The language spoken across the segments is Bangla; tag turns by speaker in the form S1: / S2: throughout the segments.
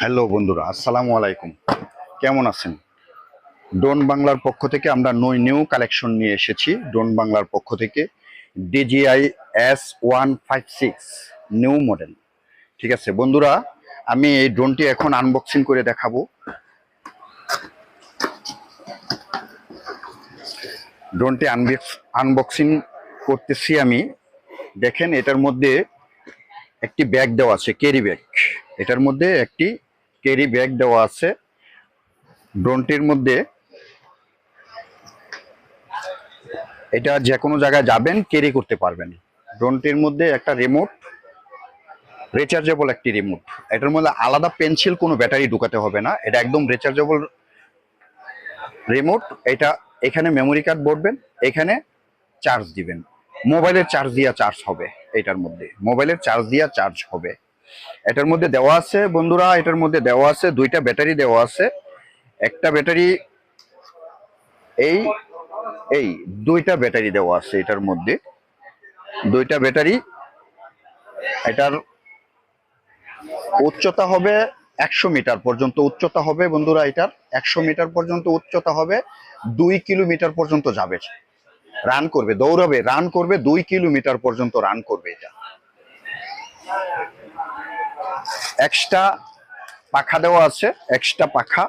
S1: হ্যালো বন্ধুরা, আসসালামু আলাইকুম। কেমন আছেন? ড্রোন বাংলার পক্ষ থেকে আমরা নিউ কালেকশন নিয়ে এসেছি। ড্রোন বাংলার পক্ষ থেকে DJI S156 নিউ মডেল। ঠিক আছে বন্ধুরা, আমি এই ড্রোনটি এখন আনবক্সিং করে দেখাবো। ড্রোনটি আনবক্সিং করতেছি আমি। দেখেন, এটার মধ্যে একটি ব্যাগ দেওয়া আছে, ক্যারি ব্যাগ। এটার মধ্যে একটি ক্যারি ব্যাগ দেওয়া আছে। ড্রোনটির মধ্যে এটা যে কোনো জায়গায় যাবেন ক্যারি করতে পারবেন। ড্রোনটির মধ্যে একটা রিমোট, রিচার্জেবল একটি রিমোট। এটার মধ্যে আলাদা পেন্সিল কোনো ব্যাটারি ঢুকাতে হবে না, এটা একদম রিচার্জেবল রিমোট। এটা এখানে মেমোরি কার্ড ভরবেন, এখানে চার্জ দিবেন। মোবাইলের চার্জ দিয়া চার্জ হবে। এটার মধ্যে মোবাইলের চার্জ দিয়া চার্জ হবে। এটার মধ্যে দেওয়া আছে বন্ধুরা, এটার মধ্যে দেওয়া আছে দুইটা ব্যাটারি দেওয়া আছে। একটা ব্যাটারি এই এই দুইটা ব্যাটারি দেওয়া আছে এটার মধ্যে, দুইটা ব্যাটারি। এটার উচ্চতা হবে 100 মিটার পর্যন্ত উচ্চতা হবে বন্ধুরা। এটার 100 মিটার পর্যন্ত উচ্চতা হবে। 2 কিলোমিটার পর্যন্ত যাবে, রান করবে, দৌড়াবে, রান করবে, 2 কিলোমিটার পর্যন্ত রান করবে। এটা এক্সট্রা পাখা দেওয়া আছে, এক্সট্রা পাখা।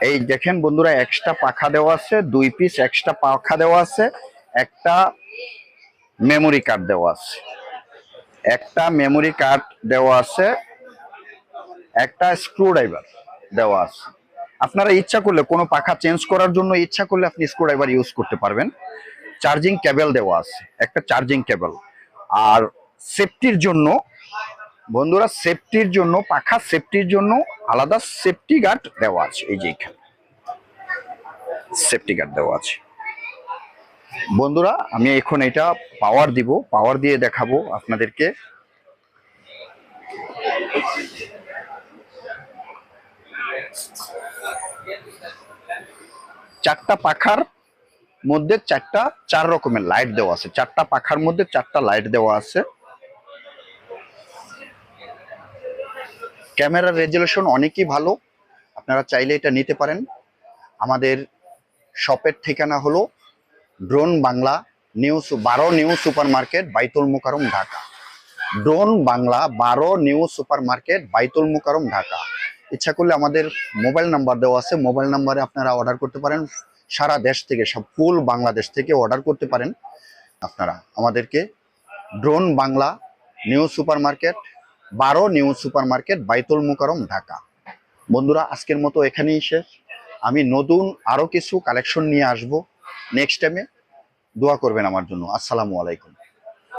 S1: এই দেখেন বন্ধুরা, এক্সট্রা পাখা দেওয়া আছে, 2 পিস এক্সট্রা পাখা দেওয়া আছে। একটা মেমোরি কার্ড দেওয়া আছে, একটা মেমোরি কার্ড দেওয়া আছে, একটা স্ক্রু ড্রাইভার দেওয়া আছে। আপনারা ইচ্ছা করলে কোনো পাখা চেঞ্জ করার জন্য ইচ্ছা করলে আপনি স্ক্রু ড্রাইভার ইউজ করতে পারবেন। চার্জিং কেবল দেওয়া আছে, একটা চার্জিং কেবল। আর সেফটির জন্য বন্ধুরা, সেফটির জন্য, পাখা সেফটির জন্য আলাদা সেফটি গার্ড দেওয়া আছে। এই যে এখানে সেফটি গার্ড দেওয়া আছে। বন্ধুরা, আমি এখন এটা পাওয়ার দিব, পাওয়ার দিয়ে দেখাবো আপনাদেরকে। চারটা পাখার মধ্যে চার রকমের লাইট দেওয়া আছে। চারটা পাখার মধ্যে চারটা লাইট দেওয়া আছে। ক্যামেরার রেজুলেশন অনেকই ভালো, আপনারা চাইলে এটা নিতে পারেন। আমাদের শপের ঠিকানা হলো drone Bangla 12 new super market, Baitul Mukarram, Dhaka. Drone Bangla 12 new super market, Baitul Mukarram, Dhaka. ইচ্ছা করলে আমাদের মোবাইল নাম্বার দেওয়া আছে, মোবাইল নাম্বারে আপনারা অর্ডার করতে পারেন। সারা দেশ থেকে, সব ফুল বাংলাদেশ থেকে অর্ডার করতে পারেন আপনারা আমাদেরকে। Drone Bangla new super market, 12 new super market, Baitul Mukarram, Dhaka. বন্ধুরা, আজকের মতো এখানেই শেষ। আমি নতুন আরো কিছু কালেকশন নিয়ে আসব নেক্সট টাইমে। দোয়া করবেন আমার জন্য। আসসালামু আলাইকুম।